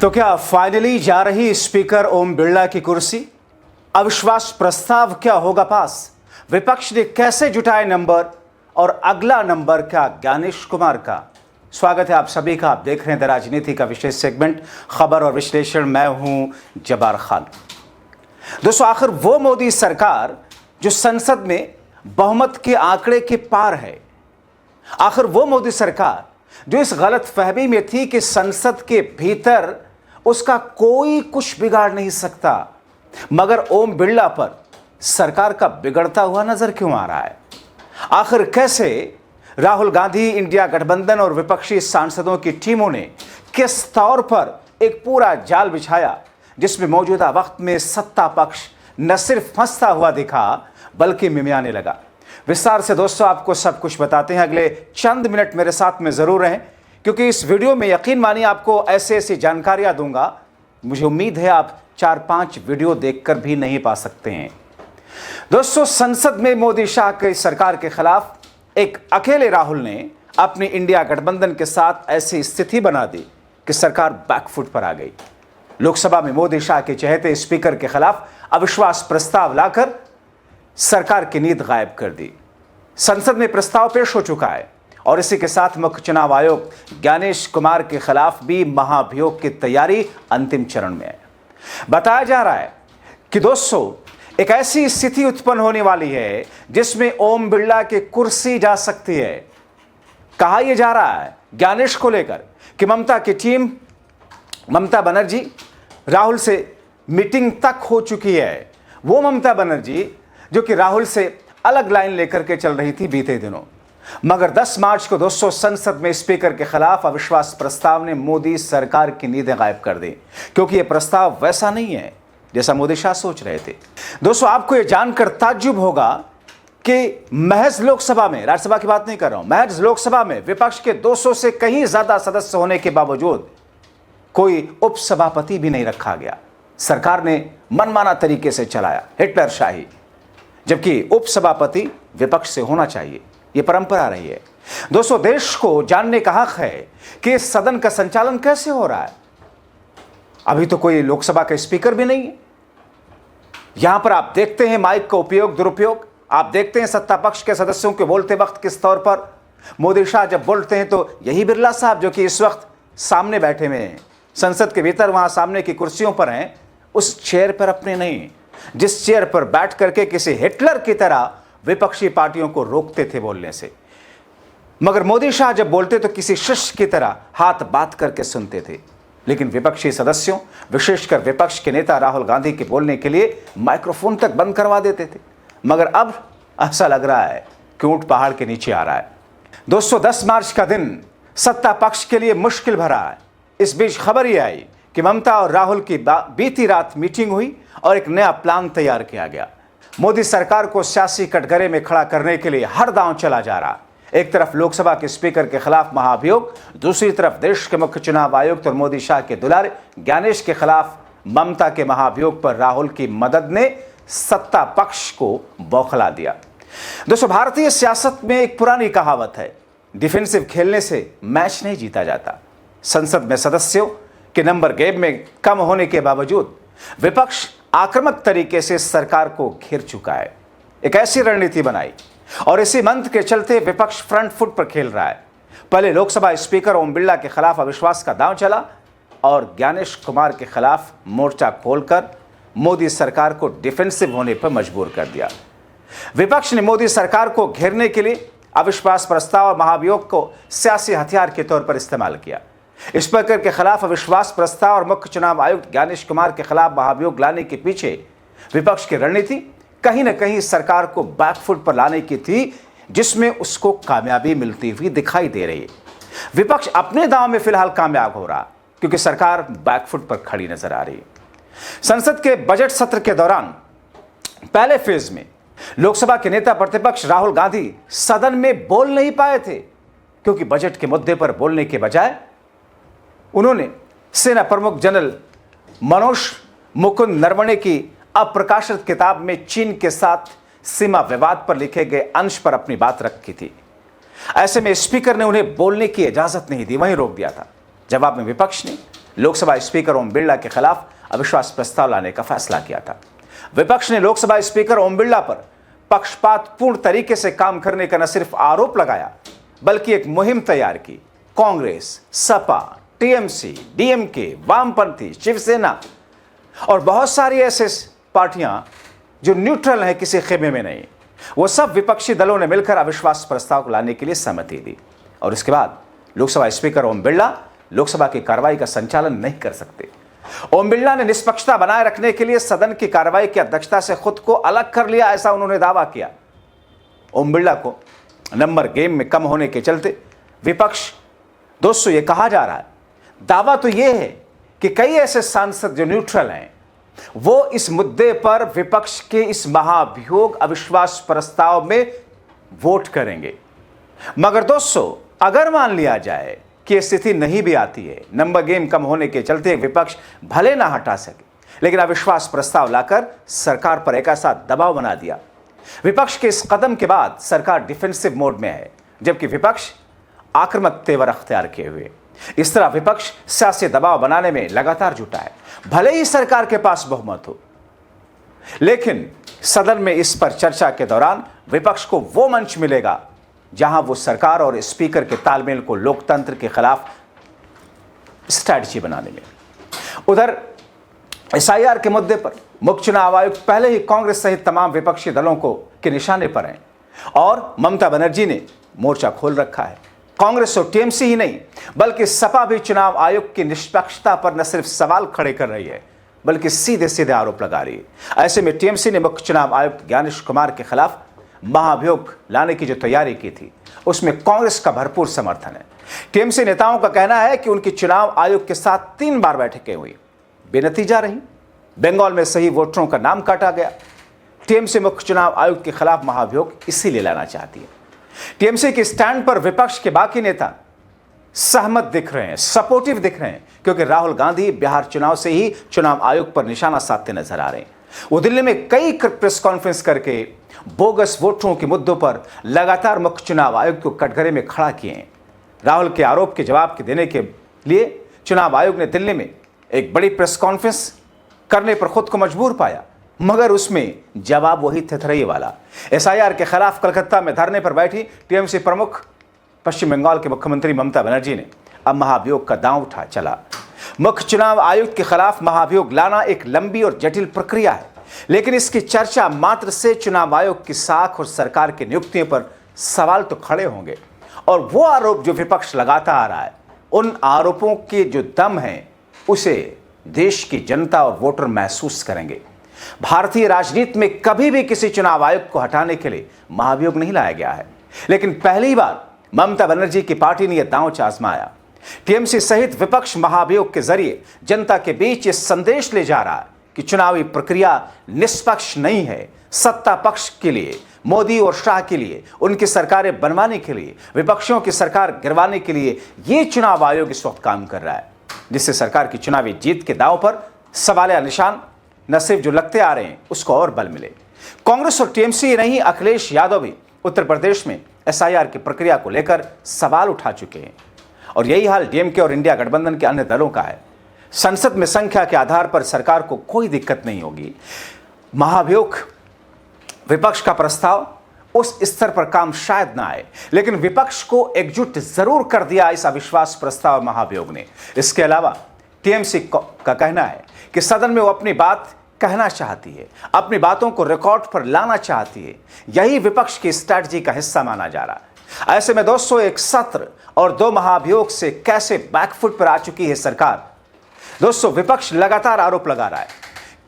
तो क्या फाइनली जा रही स्पीकर ओम बिरला की कुर्सी? अविश्वास प्रस्ताव क्या होगा पास? विपक्ष ने कैसे जुटाए नंबर? और अगला नंबर क्या ज्ञानेश कुमार का? स्वागत है आप सभी का। आप देख रहे हैं द राजनीति का विशेष सेगमेंट खबर और विश्लेषण। मैं हूं जब्बार खान। दोस्तों, आखिर वो मोदी सरकार जो संसद में बहुमत के आंकड़े के पार है, आखिर वो मोदी सरकार जो इस गलत फहमी में थी कि संसद के भीतर उसका कोई कुछ बिगाड़ नहीं सकता, मगर ओम बिरला पर सरकार का बिगड़ता हुआ नजर क्यों आ रहा है? आखिर कैसे राहुल गांधी, इंडिया गठबंधन और विपक्षी सांसदों की टीमों ने किस तौर पर एक पूरा जाल बिछाया जिसमें मौजूदा वक्त में सत्ता पक्ष न सिर्फ फंसता हुआ दिखा बल्कि मिमियाने लगा। विस्तार से दोस्तों आपको सब कुछ बताते हैं। अगले चंद मिनट मेरे साथ में जरूर रहें, क्योंकि इस वीडियो में यकीन मानिए आपको ऐसी जानकारियां दूंगा, मुझे उम्मीद है आप 4-5 वीडियो देखकर भी नहीं पा सकते हैं। दोस्तों, संसद में मोदी शाह की सरकार के खिलाफ एक अकेले राहुल ने अपनी इंडिया गठबंधन के साथ ऐसी स्थिति बना दी कि सरकार बैकफुट पर आ गई। लोकसभा में मोदी शाह के चहेते स्पीकर के खिलाफ अविश्वास प्रस्ताव लाकर सरकार की नींद गायब कर दी। संसद में प्रस्ताव पेश हो चुका है और इसी के साथ मुख्य चुनाव आयोग ज्ञानेश कुमार के खिलाफ भी महाभियोग की तैयारी अंतिम चरण में है। बताया जा रहा है कि दोस्तों एक ऐसी स्थिति उत्पन्न होने वाली है जिसमें ओम बिरला की कुर्सी जा सकती है। कहा यह जा रहा है ज्ञानेश को लेकर कि ममता की टीम, ममता बनर्जी राहुल से मीटिंग तक हो चुकी है। वो ममता बनर्जी जो कि राहुल से अलग लाइन लेकर के चल रही थी बीते दिनों, मगर 10 मार्च को दोस्तों संसद में स्पीकर के खिलाफ अविश्वास प्रस्ताव ने मोदी सरकार की नींदें गायब कर दी, क्योंकि यह प्रस्ताव वैसा नहीं है जैसा मोदी शाह सोच रहे थे। दोस्तों, आपको यह जानकर ताज्जुब होगा कि महज लोकसभा में, राज्यसभा की बात नहीं कर रहा हूं, महज लोकसभा में विपक्ष के 200 से कहीं ज्यादा सदस्य होने के बावजूद कोई उपसभापति भी नहीं रखा गया। सरकार ने मनमाना तरीके से चलाया हिटलर शाही, जबकि उपसभापति विपक्ष से होना चाहिए, यह परंपरा रही है। दोस्तों, देश को जानने का हक है कि इस सदन का संचालन कैसे हो रहा है। अभी तो कोई लोकसभा का स्पीकर भी नहीं है। यहां पर आप देखते हैं माइक का उपयोग, दुरुपयोग। आप देखते हैं सत्ता पक्ष के सदस्यों के बोलते वक्त किस तौर पर मोदी शाह जब बोलते हैं तो यही बिरला साहब जो कि इस वक्त सामने बैठे हुए हैं, संसद के भीतर वहां सामने की कुर्सियों पर हैं, उस चेयर पर अपने नहीं, जिस चेयर पर बैठ करके किसी हिटलर की तरह विपक्षी पार्टियों को रोकते थे बोलने से। मगर मोदी शाह जब बोलते तो किसी शिष्य की तरह हाथ बात करके सुनते थे। लेकिन विपक्षी सदस्यों, विशेषकर विपक्ष के नेता राहुल गांधी के बोलने के लिए माइक्रोफोन तक बंद करवा देते थे। मगर अब ऐसा लग रहा है कि ऊंट पहाड़ के नीचे आ रहा है। दोस्तों, 10 मार्च का दिन सत्ता पक्ष के लिए मुश्किल भरा है। इस बीच खबर यह आई कि ममता और राहुल की बीती रात मीटिंग हुई और एक नया प्लान तैयार किया गया। मोदी सरकार को सियासी कटघरे में खड़ा करने के लिए हर दांव चला जा रहा। एक तरफ लोकसभा के स्पीकर के खिलाफ महाभियोग, दूसरी तरफ देश के मुख्य चुनाव आयुक्त और मोदी शाह के दुलारे ज्ञानेश के खिलाफ ममता के महाभियोग पर राहुल की मदद ने सत्ता पक्ष को बौखला दिया। दोस्तों, भारतीय सियासत में एक पुरानी कहावत है, डिफेंसिव खेलने से मैच नहीं जीता जाता। संसद में सदस्यों के नंबर गेम में कम होने के बावजूद विपक्ष आक्रामक तरीके से सरकार को घेर चुका है। एक ऐसी रणनीति बनाई और इसी मंत्र के चलते विपक्ष फ्रंट फुट पर खेल रहा है। पहले लोकसभा स्पीकर ओम बिरला के खिलाफ अविश्वास का दांव चला और ज्ञानेश कुमार के खिलाफ मोर्चा खोलकर मोदी सरकार को डिफेंसिव होने पर मजबूर कर दिया। विपक्ष ने मोदी सरकार को घेरने के लिए अविश्वास प्रस्ताव और महाभियोग को सियासी हथियार के तौर पर इस्तेमाल किया। स्पीकर के खिलाफ अविश्वास प्रस्ताव और मुख्य चुनाव आयुक्त ज्ञानेश कुमार के खिलाफ महाभियोग लाने के पीछे विपक्ष की रणनीति कहीं न कहीं सरकार को बैकफुट पर लाने की थी, जिसमें उसको कामयाबी मिलती हुई दिखाई दे रही है। विपक्ष अपने दांव में फिलहाल कामयाब हो रहा क्योंकि सरकार बैकफुट पर खड़ी नजर आ रही है। संसद के बजट सत्र के दौरान पहले फेज में लोकसभा के नेता प्रतिपक्ष राहुल गांधी सदन में बोल नहीं पाए थे, क्योंकि बजट के मुद्दे पर बोलने के बजाय उन्होंने सेना प्रमुख जनरल मनोज मुकुंद नरवणे की अप्रकाशित किताब में चीन के साथ सीमा विवाद पर लिखे गए अंश पर अपनी बात रखी थी। ऐसे में स्पीकर ने उन्हें बोलने की इजाजत नहीं दी, वहीं रोक दिया था। जवाब में विपक्ष ने लोकसभा स्पीकर ओम बिरला के खिलाफ अविश्वास प्रस्ताव लाने का फैसला किया था। विपक्ष ने लोकसभा स्पीकर ओम बिरला पर पक्षपातपूर्ण तरीके से काम करने का न सिर्फ आरोप लगाया, बल्कि एक मुहिम तैयार की। कांग्रेस, सपा, टीएमसी, डीएमके, वामपंथी, शिवसेना और बहुत सारी ऐसे पार्टियां जो न्यूट्रल हैं, किसी खेमे में नहीं, वो सब विपक्षी दलों ने मिलकर अविश्वास प्रस्ताव को लाने के लिए सहमति दी। और इसके बाद लोकसभा स्पीकर ओम बिरला लोकसभा की कार्रवाई का संचालन नहीं कर सकते। ओम बिरला ने निष्पक्षता बनाए रखने के लिए सदन की कार्रवाई की अध्यक्षता से खुद को अलग कर लिया, ऐसा उन्होंने दावा किया। ओम बिरला को नंबर गेम में कम होने के चलते विपक्ष, दोस्तों ये कहा जा रहा है, दावा तो यह है कि कई ऐसे सांसद जो न्यूट्रल हैं वो इस मुद्दे पर विपक्ष के इस महाभियोग अविश्वास प्रस्ताव में वोट करेंगे। मगर दोस्तों, अगर मान लिया जाए कि स्थिति नहीं भी आती है, नंबर गेम कम होने के चलते विपक्ष भले ना हटा सके, लेकिन अविश्वास प्रस्ताव लाकर सरकार पर एक ऐसा दबाव बना दिया। विपक्ष के इस कदम के बाद सरकार डिफेंसिव मोड में है, जबकि विपक्ष आक्रामक तेवर अख्तियार किए हुए। इस तरह विपक्ष सियासी दबाव बनाने में लगातार जुटा है। भले ही सरकार के पास बहुमत हो, लेकिन सदन में इस पर चर्चा के दौरान विपक्ष को वो मंच मिलेगा जहां वो सरकार और स्पीकर के तालमेल को लोकतंत्र के खिलाफ स्ट्रैटेजी बनाने में। उधर एसआईआर के मुद्दे पर मुख्य चुनाव आयुक्त पहले ही कांग्रेस सहित तमाम विपक्षी दलों को के निशाने पर हैं और ममता बनर्जी ने मोर्चा खोल रखा है। कांग्रेस और टीएमसी ही नहीं, बल्कि सपा भी चुनाव आयोग की निष्पक्षता पर न सिर्फ सवाल खड़े कर रही है, बल्कि सीधे सीधे आरोप लगा रही है। ऐसे में टीएमसी ने मुख्य चुनाव आयुक्त ज्ञानेश कुमार के खिलाफ महाभियोग लाने की जो तैयारी की थी, उसमें कांग्रेस का भरपूर समर्थन है। टीएमसी नेताओं का कहना है कि उनकी चुनाव आयोग के साथ 3 बार बैठकें हुई, बेनतीजा रही। बंगाल में सही वोटरों का नाम काटा गया। टीएमसी मुख्य चुनाव आयुक्त के खिलाफ महाभियोग इसीलिए लाना चाहती है। टीएमसी के स्टैंड पर विपक्ष के बाकी नेता सहमत दिख रहे हैं, सपोर्टिव दिख रहे हैं, क्योंकि राहुल गांधी बिहार चुनाव से ही चुनाव आयोग पर निशाना साधते नजर आ रहे हैं। वो दिल्ली में कई प्रेस कॉन्फ्रेंस करके बोगस वोटरों के मुद्दों पर लगातार मुख्य चुनाव आयोग को कटघरे में खड़ा किए हैं। राहुल के आरोप के जवाब के देने के लिए चुनाव आयोग ने दिल्ली में एक बड़ी प्रेस कॉन्फ्रेंस करने पर खुद को मजबूर पाया, मगर उसमें जवाब वही थेथरई वाला। एसआईआर के खिलाफ कलकत्ता में धरने पर बैठी टीएमसी प्रमुख पश्चिम बंगाल के मुख्यमंत्री ममता बनर्जी ने अब महाभियोग का दांव उठा चला। मुख्य चुनाव आयुक्त के खिलाफ महाभियोग लाना एक लंबी और जटिल प्रक्रिया है, लेकिन इसकी चर्चा मात्र से चुनाव आयोग की साख और सरकार की नियुक्तियों पर सवाल तो खड़े होंगे। और वो आरोप जो विपक्ष लगाता आ रहा है, उन आरोपों के जो दम है उसे देश की जनता और वोटर महसूस करेंगे। भारतीय राजनीति में कभी भी किसी चुनाव आयुक्त को हटाने के लिए महाभियोग नहीं लाया गया है, लेकिन पहली बार ममता बनर्जी की पार्टी ने यह दांव आजमाया। टीएमसी सहित विपक्ष महाभियोग के जरिए जनता के बीच ये संदेश ले जा रहा है कि चुनावी प्रक्रिया निष्पक्ष नहीं है। सत्ता पक्ष के लिए, मोदी और शाह के लिए, उनकी सरकारें बनवाने के लिए, विपक्षियों की सरकार गिरवाने के लिए ये चुनाव आयोग इस वक्त काम कर रहा है, जिससे सरकार की चुनावी जीत के दांव पर सवालिया निशान न सिर्फ जो लगते आ रहे हैं उसको और बल मिले। कांग्रेस और टीएमसी नहीं, अखिलेश यादव भी उत्तर प्रदेश में एसआईआर की प्रक्रिया को लेकर सवाल उठा चुके हैं और यही हाल डीएमके और इंडिया गठबंधन के अन्य दलों का है। संसद में संख्या के आधार पर सरकार को कोई दिक्कत नहीं होगी। महाभियोग विपक्ष का प्रस्ताव उस स्तर पर काम शायद ना आए, लेकिन विपक्ष को एकजुट जरूर कर दिया इस अविश्वास प्रस्ताव महाभियोग ने। इसके अलावा टीएमसी का कहना है कि सदन में वो अपनी बात कहना चाहती है, अपनी बातों को रिकॉर्ड पर लाना चाहती है। यही विपक्ष की स्ट्रैटेजी का हिस्सा माना जा रहा है। ऐसे में दोस्तों, एक सत्र और 2 महाभियोग से कैसे बैकफुट पर आ चुकी है सरकार। दोस्तों, विपक्ष लगातार आरोप लगा रहा है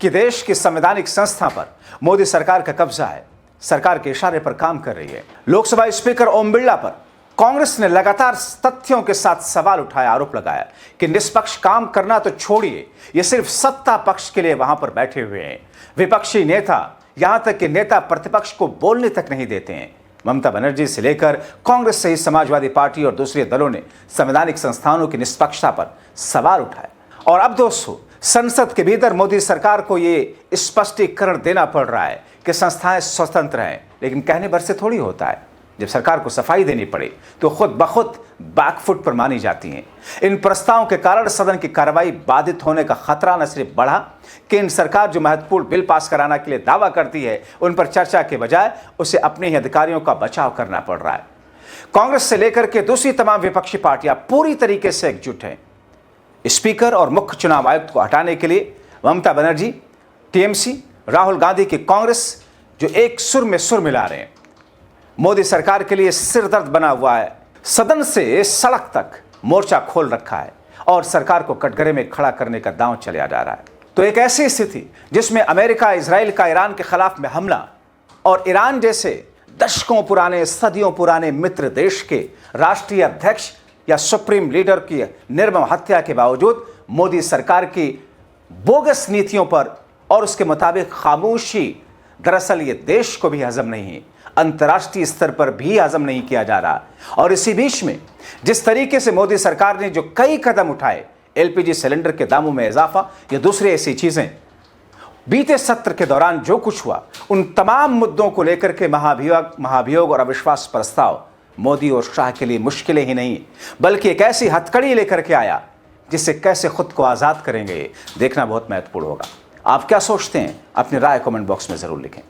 कि देश की संवैधानिक संस्था पर मोदी सरकार का कब्जा है, सरकार के इशारे पर काम कर रही है। लोकसभा स्पीकर ओम बिरला पर कांग्रेस ने लगातार तथ्यों के साथ सवाल उठाया, आरोप लगाया कि निष्पक्ष काम करना तो छोड़िए, ये सिर्फ सत्ता पक्ष के लिए वहां पर बैठे हुए हैं। विपक्षी नेता, यहां तक कि नेता प्रतिपक्ष को बोलने तक नहीं देते हैं। ममता बनर्जी से लेकर कांग्रेस सहित समाजवादी पार्टी और दूसरे दलों ने संवैधानिक संस्थानों की निष्पक्षता पर सवाल उठाए। और अब दोस्तों, संसद के भीतर मोदी सरकार को ये स्पष्टीकरण देना पड़ रहा है कि संस्थाएं स्वतंत्र हैं, लेकिन कहने भर से थोड़ी होता है। जब सरकार को सफाई देनी पड़े तो खुद ब खुद बैकफुट पर मानी जाती हैं। इन प्रस्तावों के कारण सदन की कार्रवाई बाधित होने का खतरा न सिर्फ बढ़ा, केंद्र सरकार जो महत्वपूर्ण बिल पास कराने के लिए दावा करती है उन पर चर्चा के बजाय उसे अपने ही अधिकारियों का बचाव करना पड़ रहा है। कांग्रेस से लेकर के दूसरी तमाम विपक्षी पार्टियां पूरी तरीके से एकजुट हैं स्पीकर और मुख्य चुनाव आयुक्त को हटाने के लिए। ममता बनर्जी, टीएमसी, राहुल गांधी की कांग्रेस जो एक सुर में सुर मिला रहे हैं। मोदी सरकार के लिए सिरदर्द बना हुआ है। सदन से सड़क तक मोर्चा खोल रखा है और सरकार को कटघरे में खड़ा करने का दांव चला जा रहा है। तो एक ऐसी स्थिति जिसमें अमेरिका, इजराइल का ईरान के खिलाफ में हमला और ईरान जैसे दशकों पुराने, सदियों पुराने मित्र देश के राष्ट्रीय अध्यक्ष या सुप्रीम लीडर की निर्मम हत्या के बावजूद मोदी सरकार की बोगस नीतियों पर और उसके मुताबिक खामोशी, दरअसल ये देश को भी हजम नहीं, अंतर्राष्ट्रीय स्तर पर भी हजम नहीं किया जा रहा। और इसी बीच में जिस तरीके से मोदी सरकार ने जो कई कदम उठाए, एलपीजी सिलेंडर के दामों में इजाफा या दूसरी ऐसी चीजें, बीते सत्र के दौरान जो कुछ हुआ, उन तमाम मुद्दों को लेकर के महाभियोग और अविश्वास प्रस्ताव मोदी और शाह के लिए मुश्किलें ही नहीं बल्कि एक ऐसी हथकड़ी लेकर के आया जिससे कैसे खुद को आज़ाद करेंगे देखना बहुत महत्वपूर्ण होगा। आप क्या सोचते हैं? अपनी राय कमेंट बॉक्स में ज़रूर लिखें।